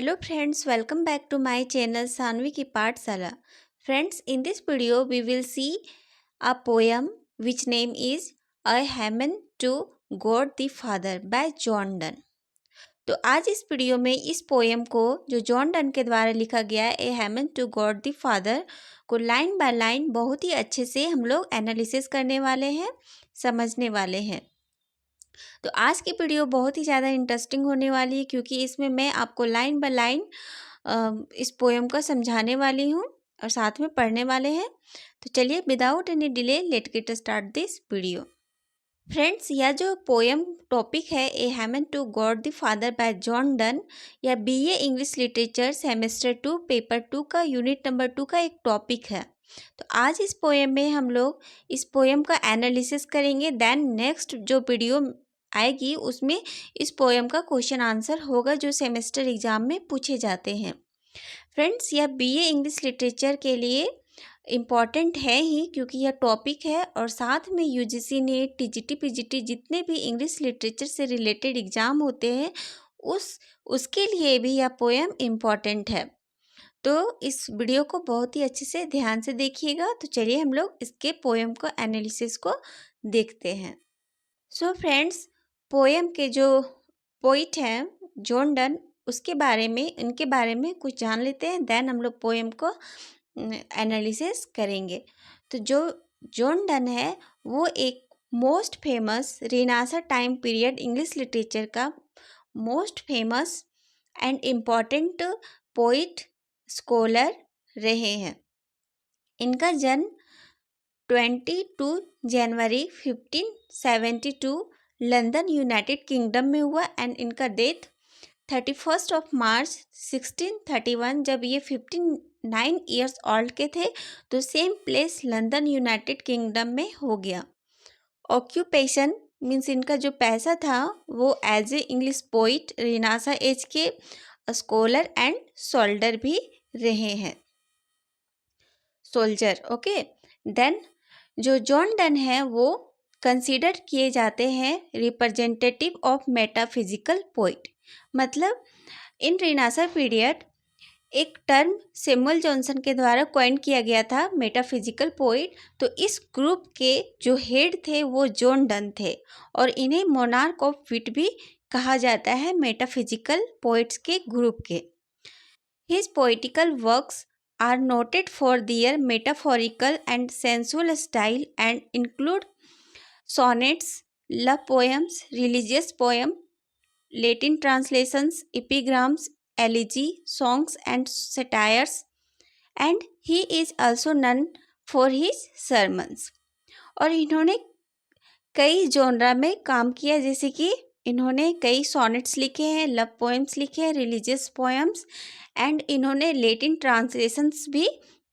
Hello friends, welcome back to my channel Sanvi की पाठशाला. Friends, in this video we will see a poem which name is A Hymn to God the Father by John Donne. तो आज इस video में इस poem को जो John done के द्वारा लिखा गया है a hymn to God the father को लाइन बाय लाइन बहुत ही अच्छे से हम लोग एनालिसिस करने वाले हैं, समझने वाले हैं. तो आज की वीडियो बहुत ही ज़्यादा इंटरेस्टिंग होने वाली है क्योंकि इसमें मैं आपको लाइन बाय लाइन इस पोएम को समझाने वाली हूँ और साथ में पढ़ने वाले हैं. तो चलिए without any delay let get start this video. Friends, यह जो पोएम टॉपिक है a hymn to God the father by John Donne, या BA English literature semester 2 paper 2 का यूनिट नंबर 2 का एक टॉपिक है. तो आज इस पोएम में हम लोग इस पोएम का एनालिसिस करेंगे. देन नेक्स्ट जो वीडियो आएगी उसमें इस पोएम का क्वेश्चन आंसर होगा जो सेमेस्टर एग्जाम में पूछे जाते हैं. फ्रेंड्स, यह बीए इंग्लिश लिटरेचर के लिए इम्पॉर्टेंट है ही क्योंकि यह टॉपिक है और साथ में यूजीसी ने टीजीटी पीजीटी जितने भी इंग्लिश लिटरेचर से रिलेटेड एग्ज़ाम होते हैं उसके लिए भी यह पोएम इम्पॉर्टेंट है. तो इस वीडियो को बहुत ही अच्छे से ध्यान से देखिएगा. तो चलिए हम लोग इसके पोएम को एनालिसिस को देखते हैं. सो फ्रेंड्स, पोएम के जो पोइट हैं जॉन डन, उसके बारे में इनके बारे में कुछ जान लेते हैं. देन हम लोग पोएम को एनालिसिस करेंगे. तो जो जॉन डन है वो एक most famous renaissance time period English literature का most famous and important poet scholar रहे हैं. इनका जन्म 22 जनवरी 1572 लंदन यूनाइटेड किंगडम में हुआ एंड इनका डेथ 31 मार्च 1631 जब ये 59 ईयर्स ओल्ड के थे तो same place London United kingdom में हो गया. ऑक्यूपेशन मीन्स इनका जो पैसा था वो as a English poet Renaissance age के स्कॉलर एंड सोल्जर भी रहे हैं. Soldier, okay. देन जो जॉन डन है वो कंसीडर किए जाते हैं रिप्रेजेंटेटिव ऑफ मेटाफिजिकल पोइट. मतलब इन रेनेसां पीरियड एक टर्म सैमुअल जॉनसन के द्वारा कॉइन किया गया था मेटाफिजिकल पोइट. तो इस ग्रुप के जो हेड थे वो जॉन डन थे और इन्हें मोनार्क ऑफ विट भी कहा जाता है मेटाफिजिकल पोइट्स के ग्रुप के. His poetical works are noted for their metaphorical and sensual style and include sonnets, love poems, religious poems, Latin translations, epigrams, elegy, songs and satires, and he is also known for his sermons. और इन्होंने कई genre में काम किया, जैसे कि इन्होंने कई सोनेट्स लिखे हैं, लव पोएम्स लिखे हैं, रिलीजियस पोएम्स एंड इन्होंने लेटिन ट्रांसलेशंस भी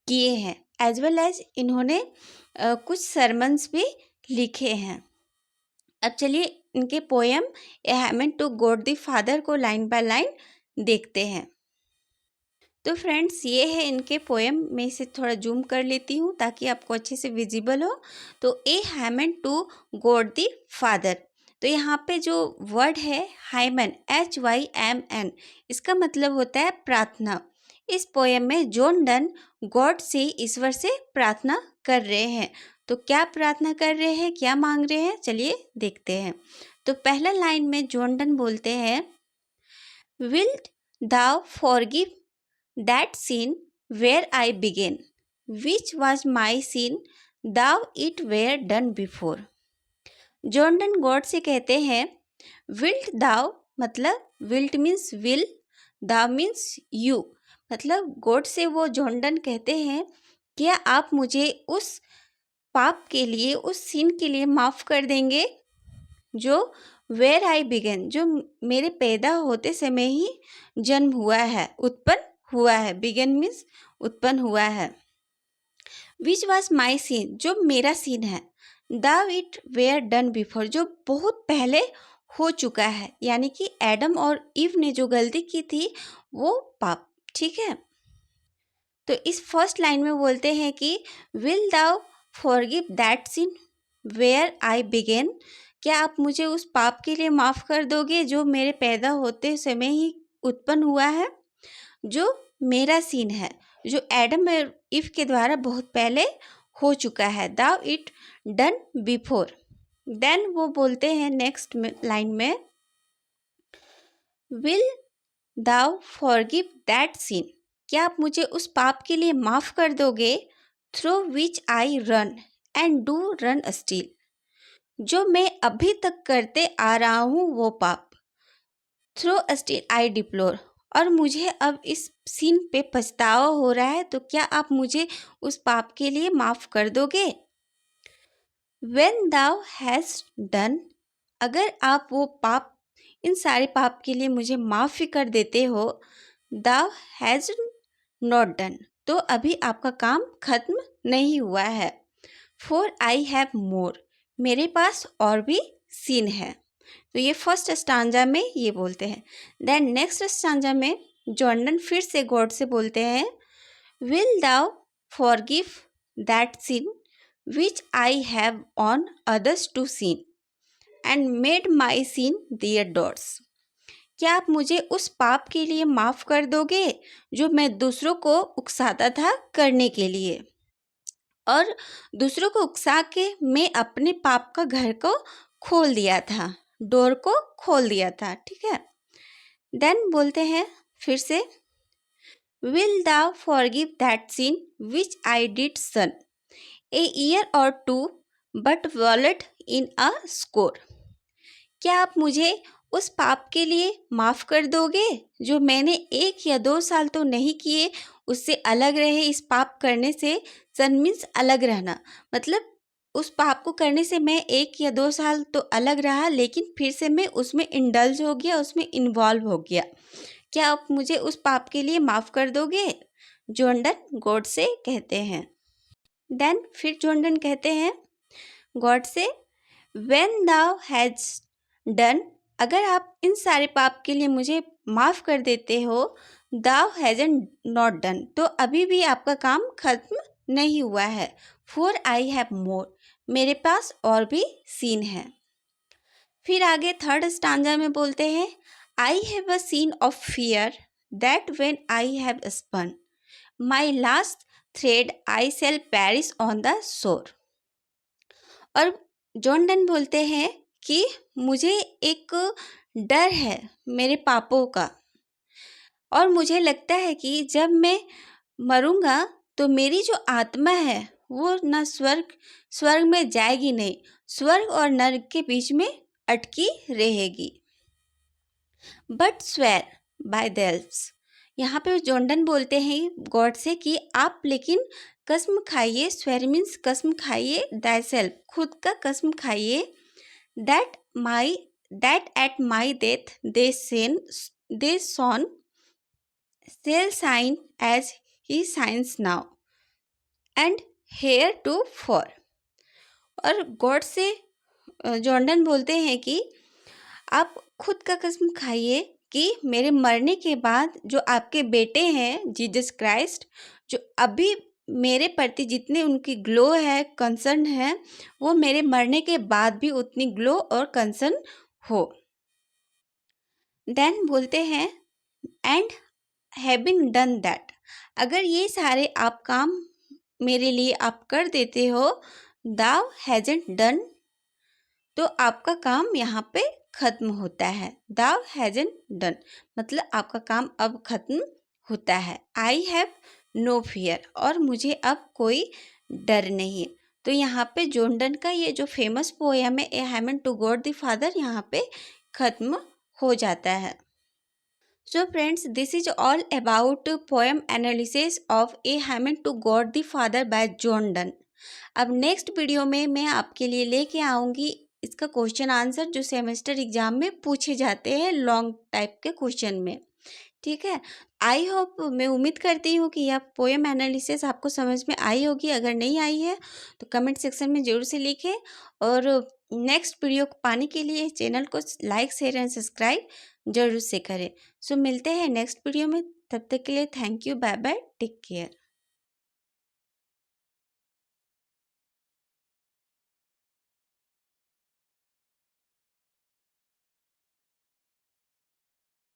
किए हैं एज वेल एज इन्होंने कुछ सरमन्स भी लिखे हैं. अब चलिए इनके poem a hymn to God the father को लाइन बाय लाइन देखते हैं. तो फ्रेंड्स, ये है इनके पोएम. मैं इसे थोड़ा जूम कर लेती हूँ ताकि आपको अच्छे से विजिबल हो. तो ए hymn to God the father, तो यहाँ पे जो वर्ड है हाइमन HYMN, इसका मतलब होता है प्रार्थना. इस पोएम में जॉन डन गॉड से, ईश्वर से प्रार्थना कर रहे हैं. तो क्या प्रार्थना कर रहे हैं, क्या मांग रहे हैं, चलिए देखते हैं. तो पहला लाइन में जॉन डन बोलते हैं, wilt thou forgive that sin where I began, which was my sin, thou it were done before. John Donne God से कहते हैं विल्ट दाउ, मतलब wilt means will, thou means you. मतलब God से वो John Donne कहते हैं क्या आप मुझे उस पाप के लिए, उस सीन के लिए माफ़ कर देंगे जो वेयर आई बिगन, जो मेरे पैदा होते समय ही जन्म हुआ है, उत्पन्न हुआ है. बिगन मीन्स उत्पन्न हुआ है. विच वॉज माई सीन, जो मेरा सीन है. Though it where done before, जो बहुत पहले हो चुका है, यानी कि एडम और ईव ने जो गलती की थी वो पाप. ठीक है. तो इस फर्स्ट लाइन में बोलते हैं कि will thou forgive that sin where I begin, क्या आप मुझे उस पाप के लिए माफ़ कर दोगे जो मेरे पैदा होते समय ही उत्पन्न हुआ है. जो मेरा सीन है, जो एडम और इव के द्वारा बहुत पहले हो चुका है, though it done before. Then वो बोलते हैं नेक्स्ट लाइन में, will thou forgive that sin, क्या आप मुझे उस पाप के लिए माफ़ कर दोगे, through which I run and do run still, जो मैं अभी तक करते आ रहा हूँ वो पाप, थ्रू स्टिल आई डिप्लोर, और मुझे अब इस सीन पे पछतावा हो रहा है, तो क्या आप मुझे उस पाप के लिए माफ़ कर दोगे। When thou hast done, अगर आप वो पाप, इन सारे पाप के लिए मुझे माफ़ी कर देते हो, thou has not done, तो अभी आपका काम खत्म नहीं हुआ है, for I have more, मेरे पास और भी सीन है। तो ये फर्स्ट स्टांजा में ये बोलते हैं। देन नेक्स्ट स्टांजा में जॉर्डन फिर से गॉड से बोलते हैं, will thou forgive that sin which I have on others to sin and made my sin their doors, क्या आप मुझे उस पाप के लिए माफ़ कर दोगे जो मैं दूसरों को उकसाता था करने के लिए, और दूसरों को उकसा के मैं अपने पाप का घर को खोल दिया था, डोर को खोल दिया था। ठीक है। देन बोलते हैं फिर से, will thou forgive that sin which I did shun a year or two but wallowed in a score, क्या आप मुझे उस पाप के लिए माफ़ कर दोगे जो मैंने 1 या 2 साल तो नहीं किए, उससे अलग रहे। इस पाप करने से, सन मीन्स अलग रहना, मतलब उस पाप को करने से मैं 1 या 2 साल तो अलग रहा, लेकिन फिर से मैं उसमें इंडल्ज हो गया, उसमें इन्वॉल्व हो गया, क्या आप मुझे उस पाप के लिए माफ़ कर दोगे, जॉर्डन गॉड से कहते हैं। देन फिर जॉर्डन कहते हैं गॉड से, व्हेन दाउ हैज डन, अगर आप इन सारे पाप के लिए मुझे माफ़ कर देते हो, दाउ हैजंट नॉट डन, तो अभी भी आपका काम खत्म नहीं हुआ है, फॉर आई हैव मोर, मेरे पास और भी सीन है। फिर आगे थर्ड स्टांजा में बोलते हैं, I have a sin of fear that when I have spun my last thread I shall perish on the shore, और जॉर्डन बोलते हैं कि मुझे एक डर है मेरे पापों का, और मुझे लगता है कि जब मैं मरूंगा तो मेरी जो आत्मा है वो ना स्वर्ग में जाएगी नहीं, स्वर्ग और नरक के बीच में अटकी रहेगी। बट स्वेर बाय देल्स, यहाँ पे जॉर्डन बोलते हैं गॉड से कि आप लेकिन कसम खाइए, स्वेर मीन्स कसम खाइए, दाई सेल्फ खुद का कसम खाइए, that at my death thy Son shall shine as he shines now and heretofore, और गॉड से जॉर्डन बोलते हैं कि आप खुद का कसम खाइए कि मेरे मरने के बाद जो आपके बेटे हैं जीसस क्राइस्ट, जो अभी मेरे प्रति जितने उनकी ग्लो है, कंसर्न है, वो मेरे मरने के बाद भी उतनी ग्लो और कंसर्न हो। देन बोलते हैं, एंड हैविंग डन दैट, अगर ये सारे आप काम मेरे लिए आप कर देते हो, दाउ हैजंट डन, तो आपका काम यहाँ पे ख़त्म होता है। दाउ हैजंट डन मतलब आपका काम अब ख़त्म होता है। आई हैव नो फियर, और मुझे अब कोई डर नहीं। तो यहाँ पे जॉर्डन का ये जो फेमस पोएम है a hymn to God the father यहाँ पे ख़त्म हो जाता है। So friends, this is all about poem analysis of a hymn to God the father by Jordan. अब नेक्स्ट वीडियो में मैं आपके लिए लेके आऊँगी इसका क्वेश्चन आंसर जो सेमेस्टर एग्जाम में पूछे जाते हैं लॉन्ग टाइप के क्वेश्चन में। ठीक है, आई होप, मैं उम्मीद करती हूँ कि यह पोएम एनालिसिस आपको समझ में आई होगी। अगर नहीं आई है तो कमेंट सेक्शन में ज़रूर से लिखें, और नेक्स्ट वीडियो को पाने के लिए चैनल को लाइक शेयर एंड सब्सक्राइब जरूर से करें। सो मिलते हैं नेक्स्ट वीडियो में, तब तक के लिए thank you, bye bye, take care.